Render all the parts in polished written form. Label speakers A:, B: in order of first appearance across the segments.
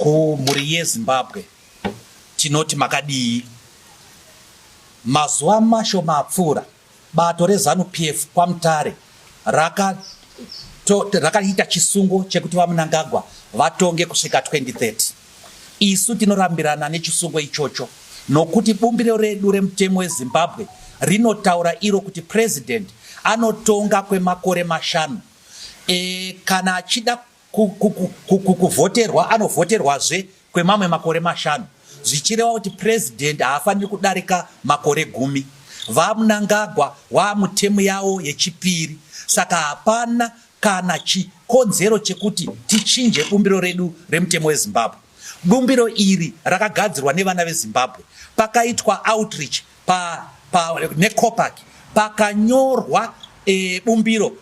A: kumhuri yeZimbabwe tinoti makadii. Mazuva mashoma apfuura bato reZANU-PF kwaMutare rakaita chisungo chekuti vaMnangagwa vatonge kusvika 2030. Isu tinorambirana nechisungo ichocho nokuti bumbiro redu remutemo weZimbabwe rinotaura iro kuti president anotonga kwemakore 5. Kana achida kuvhoterwa anovhoterwazve kwemamwe makore 5, zvichireva kuti president haafaniri kudarika makore 10. VaMnangagwa vaamutemu yavo yechipiri, saka hapana kana chikonzero chekuti tichinje bumbiro redu remutemo weZimbabwe. Bumbiro iri rakagadzirwa nevana veZimbabwe, pakaitwa outreach neCOPAC, pakanyorwa bumbiro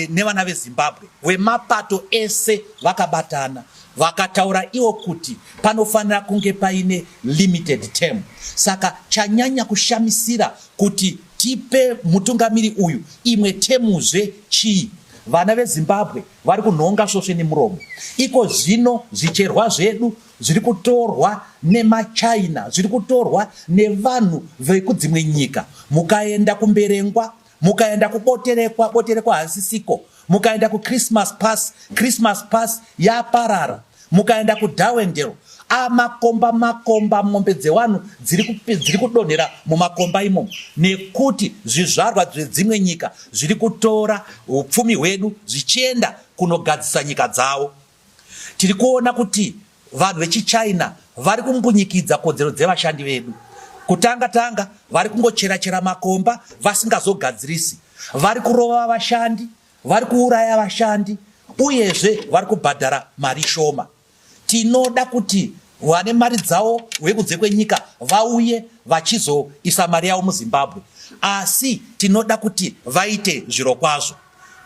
A: nevana veZimbabwe vemapato ese vakabatana vakataura iwo kuti panofanira kunge paine limited term. Saka chanyanya kushamisira kuti tipe mutungamiri uyu imwe temuzve chii. Vana veZimbabwe vari kunhonga svosve nemuromo. Iko zvino zvicherwa zvedu zviri kutorwa nemaChina, zviri kutorwa nevanhu vekudzimwe nyika. Mukaenda kumberengwa, mukaenda kuboterekwa, boterekwa hasisiko, mukaenda kuChristmas pass yaparara, mukaenda kuDawendero, makomba mombe dzevanhu dziri kudonhera mumakomba imomo, nekuti zvizvarwa zvedzimwe nyika zviri kutora upfumi hwedu zvichienda kunogadzisa nyika dzavo. Tiri kuona kuti vanhu vechiChina vari kumbunyikidza kodzero dzevashandi vedu. Kutanga vari kungochera makomba vasingazogadzirisi, vari kurova vashandi, vari kuuraya vashandi, uyezve vari kubhadhara mari shoma. Tinoda kuti vane mari dzavo vekunze kwenyika vauye vachizoisa mari yavo muZimbabwe, asi tinoda kuti vaite zviro kwazvo.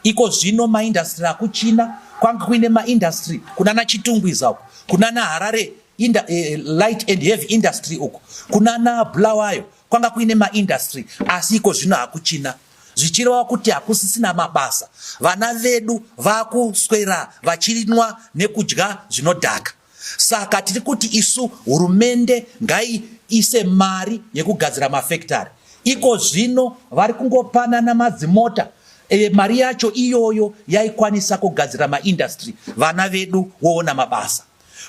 A: Iko zvino maindastri akuchina, kwanga kuine maindastri kunana Chitungwiza uku, kunana Harare light and heavy industry uku, kunana Bulawayo kwanga kuine maindastri, asi iko zvino hakuchina. Zvichireva kuti hakusisina mabasa. Vana vedu vakuswera vachirinwa nekudya zvinodhaka. Saka tiri kuti isu hurumende ngaiise mari yekugadzira mafactory. Iko zvino vari kungopanana madzimota, mari yacho iyoyo yaikwanisa kugadzira maindastri, vana vedu voona mabasa.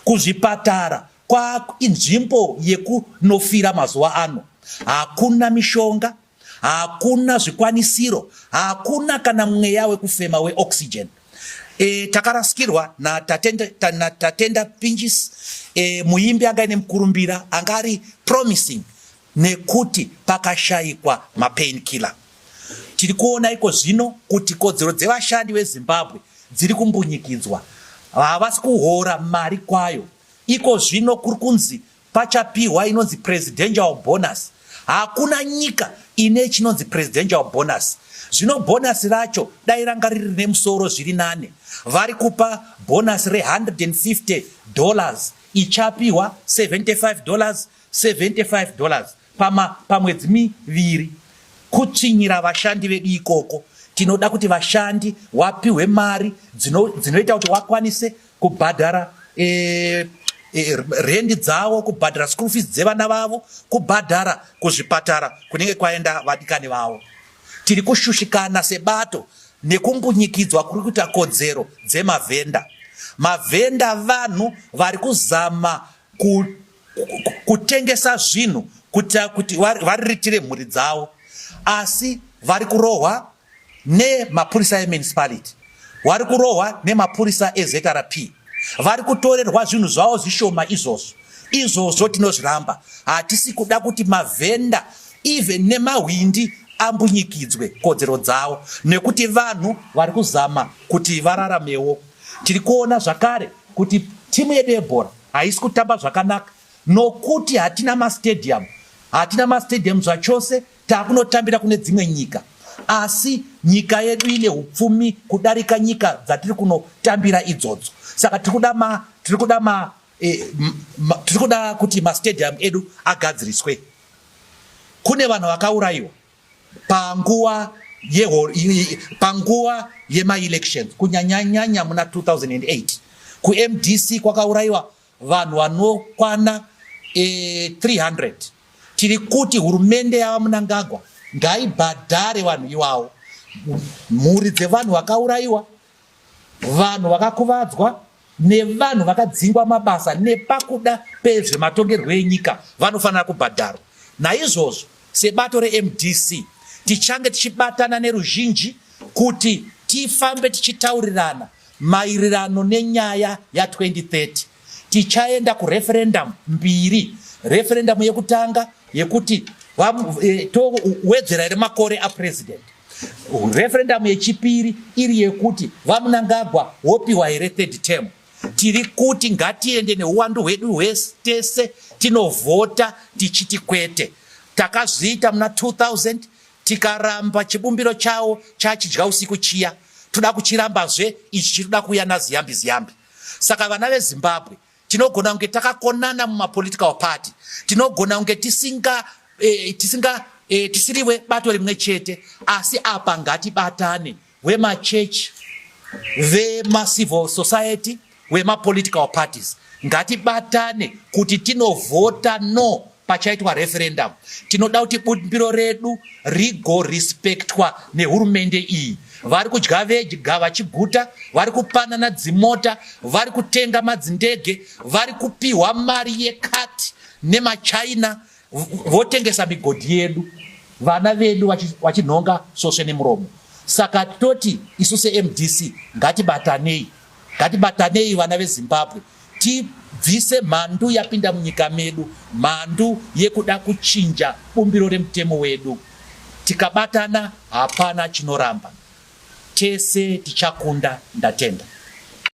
A: Kuzvipatara kwainzvimbo yekunofira mazuva ano. Hakuna mishonga, hakuna zvikwanisiro, hakuna kana mweya wekufema weoxygen. Takarasikirwa naTatenda Pinchis, muimbi anga ine mukurumbira angari promising, nekuti pakashayikwa mapainkiller. Tiri kuona iko zvino kuti kodzero dzevashandi veZimbabwe dziri kumbunyikidzwa, havasi kuhora mari kwayo. Iko zvino kuri kunzi pachapiwa inonzi presidential bonus. Hakuna nyika ine chinonzi presidential bonus. Zvino bonus racho dai ranga riri nemusoro zviri 8. Vari kupa bonus $150, ichapiwa $75 pamwedzi miviri. Kutsvinyira vashandi vedu ikoko. Tinoda kuti vashandi wapiwe mari dzinoita kuti wakwanise kubhadhara rendi dzavo, kubhadhara school fees dzevana vavo, kubhadhara kuzvipatara kunenge kwaenda vadikani vavo. Tiri kushushikana sebato nekumbunyikidzwa kuri kuita kodzero dzemavhenda. Mavhenda vanhu vari kuzama kutengesa zvinhu kuti variritire mhuri dzavo, asi vari kurohwa nemapurisa emunicipality, vari kurohwa nemapurisa eZRP, vari kutorerwa zvinhu zvavo zvishoma izvozvo tinozviramba. Hatisi kuda kuti mavhenda even nemahwindi ambunyikidzwe kodzero dzavo, nekuti vanhu vari kuzama kuti vararamewo. Tiri kuona zvakare kuti timu yedu yebhora haisi kutamba zvakanaka, nokuti hatina mastadium zvachose. Takunotambira kune dzimwe nyika, asi nyika yedu ine hupfumi kudarika nyika dzatiri kunotambira idzodzo. Saka tiri kuda kuti mastadium edu agadziriswe. Kune vanhu vakaurayiwa panguva yema-elections, kunyanyanyanya muna 2008. KuMDC kwakaurayiwa vanhu vanokwana 300. Tiri kuti hurumende yava Mnangagwa ngaibhadhare vanhu ivavo, mhuri dzevanhu vakaurayiwa, vanhu vakakuvadzwa nevanhu vakadzingwa mabasa nepakuda pezvematongerwo enyika vanofanira kubhadharwa. Naizvozvo sebato reMDC tichange tichibatana neruzhinji kuti tifambe tichitaurirana maererano nenyaya ya2030. Tichaenda kureferendum mbiri. Referendum yekutanga yekuti towedzera ere makore apresident. Referendum yechipiri iri yekuti vaMnangagwa wopiwa here third term. Tiri kuti ngatiende neuwandu hwedu hwese tinovhota tichiti kwete. Takazviita muna 2000 tikaramba chibumbiro chawo chachidya usiku chiya. Toda kuchirambazve ichi chirikuda kuuya naziyambi. Saka vana veZimbabwe tinogona kunge takakonana mumapolitical party, tinogona kunge tisiriwe bato rimwe chete, asi apa ngatibatane wemachechi, vemacivil society, wemapolitical parties. Ngatibatane kuti tinovhota no pachaitwa referendum. Tinoda kuti bumbiro redu rigo respectwa nehurumende iyi. Vari kudya vega vachiguta, vari kupanana dzimota, vari kutenga madzindege, vari kupiwa mari yekati nemaChina, votengesa migodhi yedu, vana vedu vachinhonga soswe nemuromo. Saka toti isu seMDC ngatibatanei vana veZimbabwe, tibvise mhandu yapinda munyika medu, mhandu yekuda kuchinja bumbiro remutemo wedu. Tikabatana hapana chinoramba. Tese tichakunda, ndatenda.